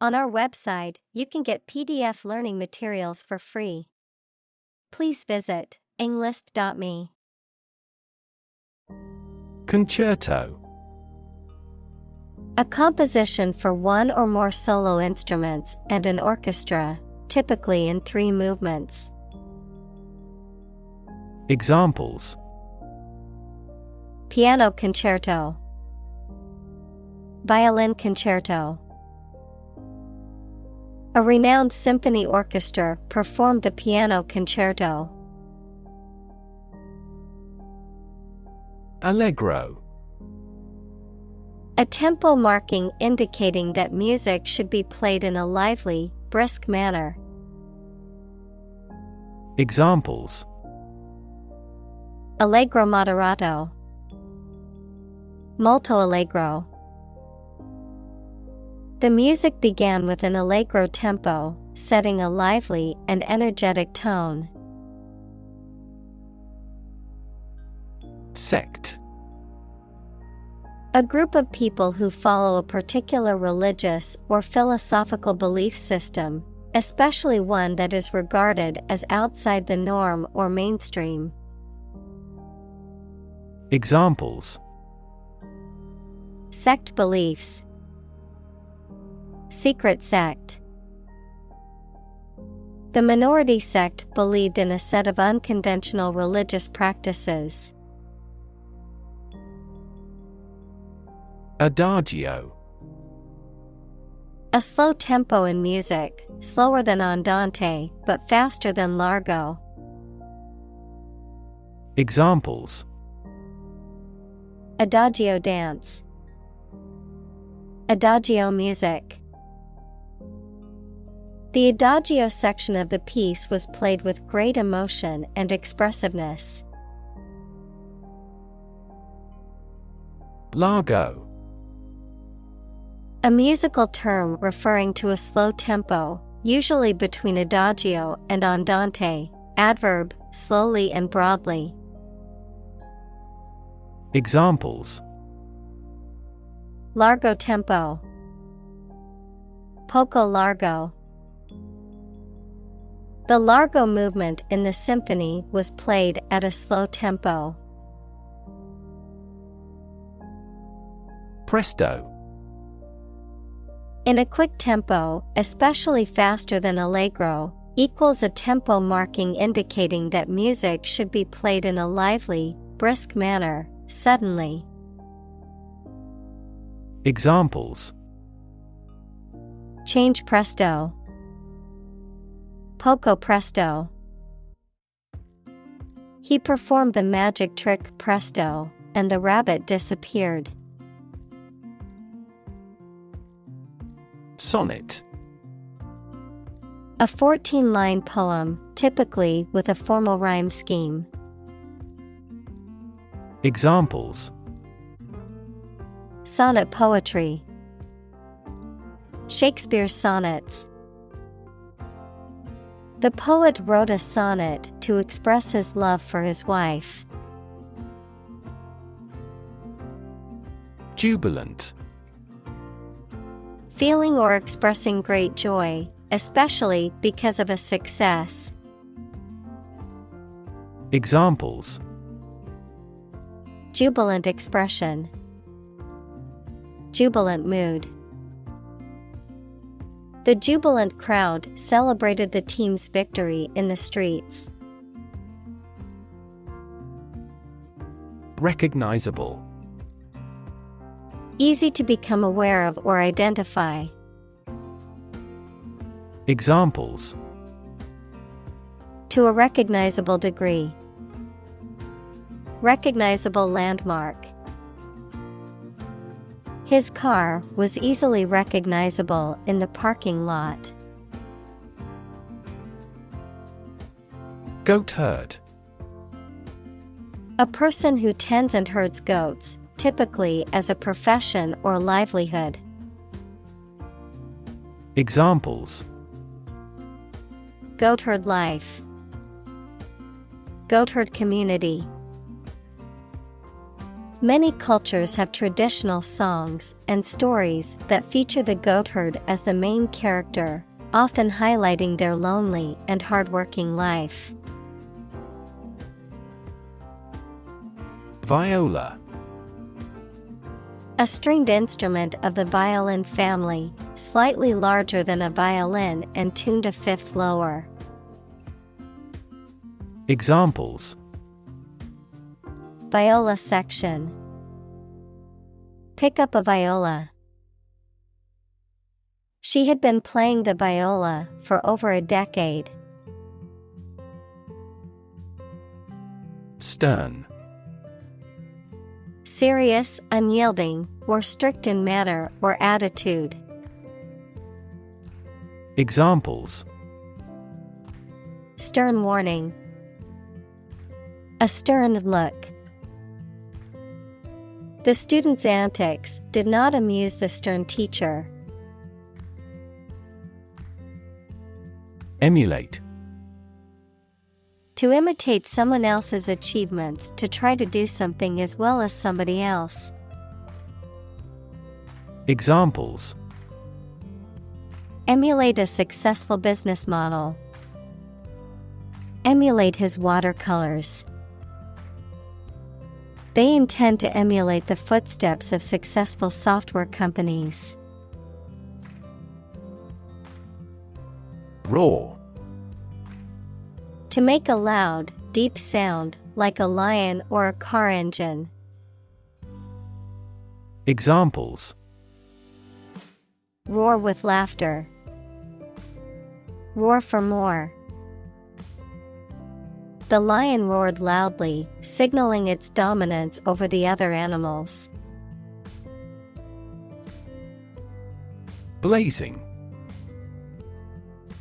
On our website, you can get PDF learning materials for free. Please visit englist.me. Concerto. A composition for one or more solo instruments and an orchestra, typically in 3 movements. Examples: Piano concerto, violin concerto. A renowned symphony orchestra performed the piano concerto. Allegro. A tempo marking indicating that music should be played in a lively, brisk manner. Examples: Allegro moderato, molto allegro. The music began with an allegro tempo, setting a lively and energetic tone. Sect. A group of people who follow a particular religious or philosophical belief system, especially one that is regarded as outside the norm or mainstream. Examples: Sect beliefs, secret sect. The minority sect believed in a set of unconventional religious practices. Adagio. A slow tempo in music, slower than andante, but faster than largo. Examples: Adagio dance, adagio music. The adagio section of the piece was played with great emotion and expressiveness. Largo. A musical term referring to a slow tempo, usually between adagio and andante, adverb, slowly and broadly. Examples: Largo tempo, poco largo. The largo movement in the symphony was played at a slow tempo. Presto. In a quick tempo, especially faster than allegro, equals a tempo marking indicating that music should be played in a lively, brisk manner, suddenly. Examples: Change presto, poco presto. He performed the magic trick presto, and the rabbit disappeared. Sonnet. A 14-line poem, typically with a formal rhyme scheme. Examples: Sonnet poetry, Shakespeare's sonnets. The poet wrote a sonnet to express his love for his wife. Jubilant. Feeling or expressing great joy, especially because of a success. Examples: Jubilant expression, jubilant mood. The jubilant crowd celebrated the team's victory in the streets. Recognizable. Easy to become aware of or identify. Examples: To a recognizable degree. Recognizable landmark. His car was easily recognizable in the parking lot. Goatherd. A person who tends and herds goats, typically as a profession or livelihood. Examples: Goatherd life, goatherd community. Many cultures have traditional songs and stories that feature the goatherd as the main character, often highlighting their lonely and hardworking life. Viola. A stringed instrument of the violin family, slightly larger than a violin and tuned a fifth lower. Examples: Viola section. Pick up a viola. She had been playing the viola for over a decade. Stern. Serious, unyielding, or strict in manner or attitude. Examples: Stern warning. A stern look. The student's antics did not amuse the stern teacher. Emulate. To imitate someone else's achievements, to try to do something as well as somebody else. Examples: Emulate a successful business model. Emulate his watercolors. They intend to emulate the footsteps of successful software companies. Roar. To make a loud, deep sound, like a lion or a car engine. Examples: Roar with laughter. Roar for more. The lion roared loudly, signaling its dominance over the other animals. Blazing.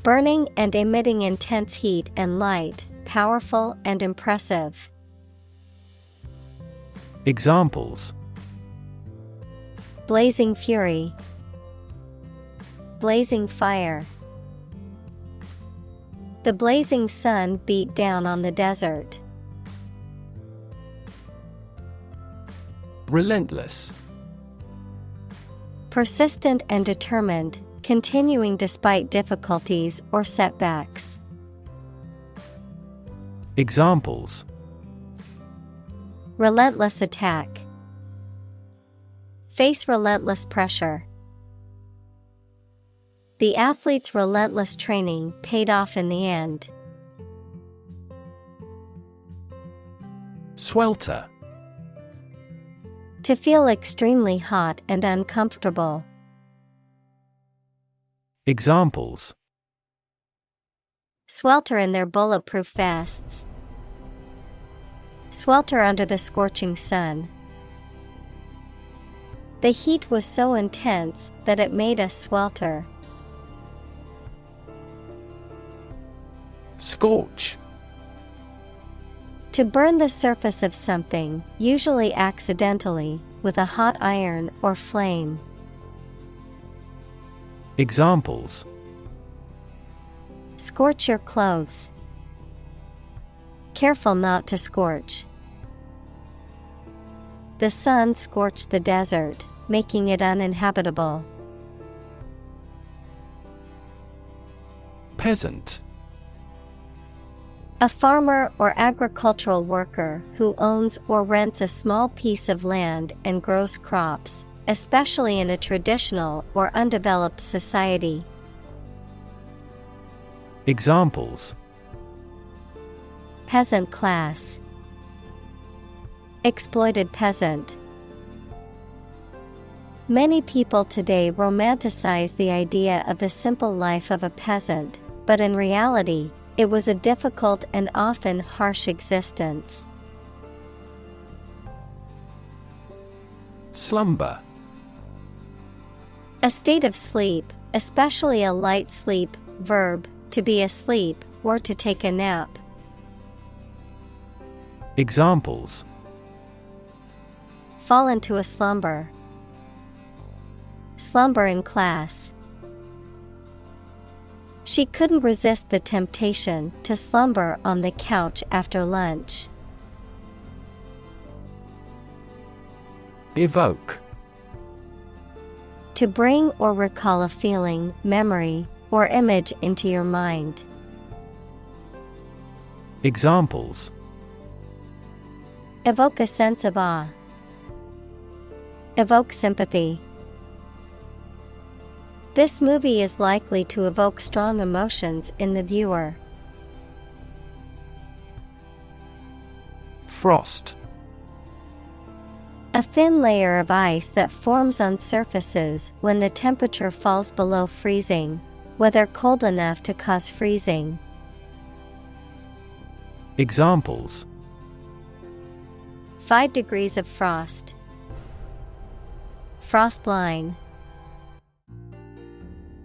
Burning and emitting intense heat and light, powerful and impressive. Examples: Blazing fury. Blazing fire. The blazing sun beat down on the desert. Relentless. Persistent and determined, continuing despite difficulties or setbacks. Examples: Relentless attack. Face relentless pressure. The athlete's relentless training paid off in the end. Swelter. To feel extremely hot and uncomfortable. Examples: Swelter in their bulletproof vests. Swelter under the scorching sun. The heat was so intense that it made us swelter. Scorch. To burn the surface of something, usually accidentally, with a hot iron or flame. Examples: Scorch your clothes. Careful not to scorch. The sun scorched the desert, making it uninhabitable. Peasant. A farmer or agricultural worker who owns or rents a small piece of land and grows crops, especially in a traditional or undeveloped society. Examples: Peasant class. Exploited peasant. Many people today romanticize the idea of the simple life of a peasant, but in reality, it was a difficult and often harsh existence. Slumber. A state of sleep, especially a light sleep, verb, to be asleep, or to take a nap. Examples: Fall into a slumber. Slumber in class. She couldn't resist the temptation to slumber on the couch after lunch. Evoke. To bring or recall a feeling, memory, or image into your mind. Examples: Evoke a sense of awe. Evoke sympathy. This movie is likely to evoke strong emotions in the viewer. Frost. A thin layer of ice that forms on surfaces when the temperature falls below freezing, whether cold enough to cause freezing. Examples: 5 degrees of frost. Frost line.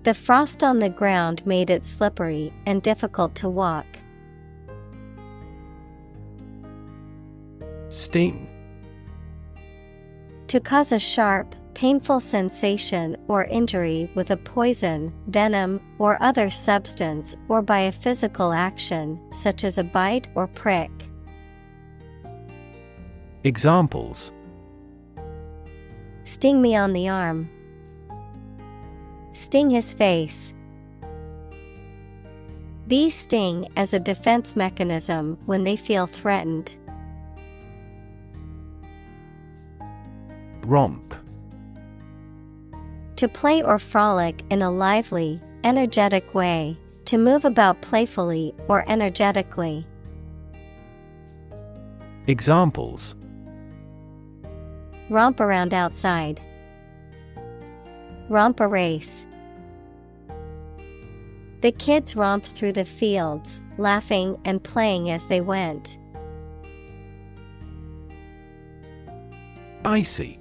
The frost on the ground made it slippery and difficult to walk. Sting. To cause a sharp, painful sensation or injury with a poison, venom, or other substance or by a physical action, such as a bite or prick. Examples: Sting me on the arm. Sting his face. Bees sting as a defense mechanism when they feel threatened. Romp. To play or frolic in a lively, energetic way, to move about playfully or energetically. Examples: Romp around outside. Romp a race. The kids romped through the fields, laughing and playing as they went. Icy.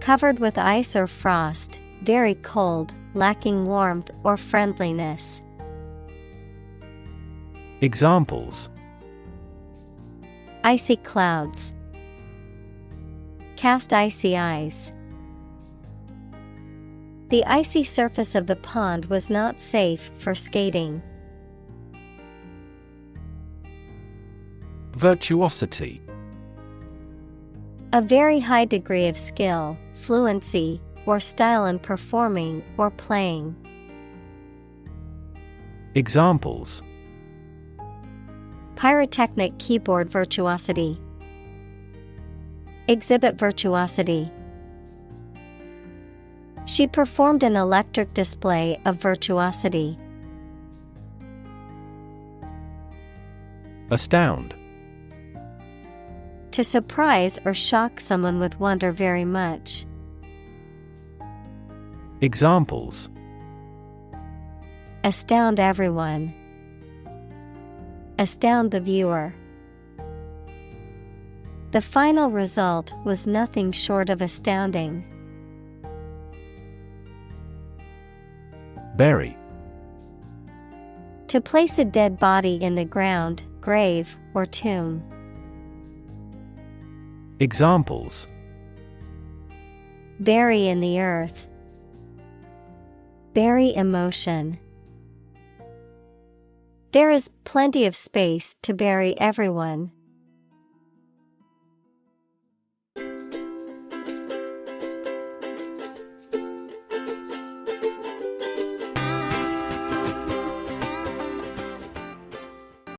Covered with ice or frost, very cold, lacking warmth or friendliness. Examples: Icy clouds. Cast icy eyes. The icy surface of the pond was not safe for skating. Virtuosity. A very high degree of skill, fluency, or style in performing or playing. Examples: Pyrotechnic keyboard virtuosity. Exhibit virtuosity. She performed an electric display of virtuosity. Astound. To surprise or shock someone with wonder very much. Examples: Astound everyone. Astound the viewer. The final result was nothing short of astounding. Bury. To place a dead body in the ground, grave, or tomb. Examples: Bury in the earth. Bury emotion. There is plenty of space to bury everyone.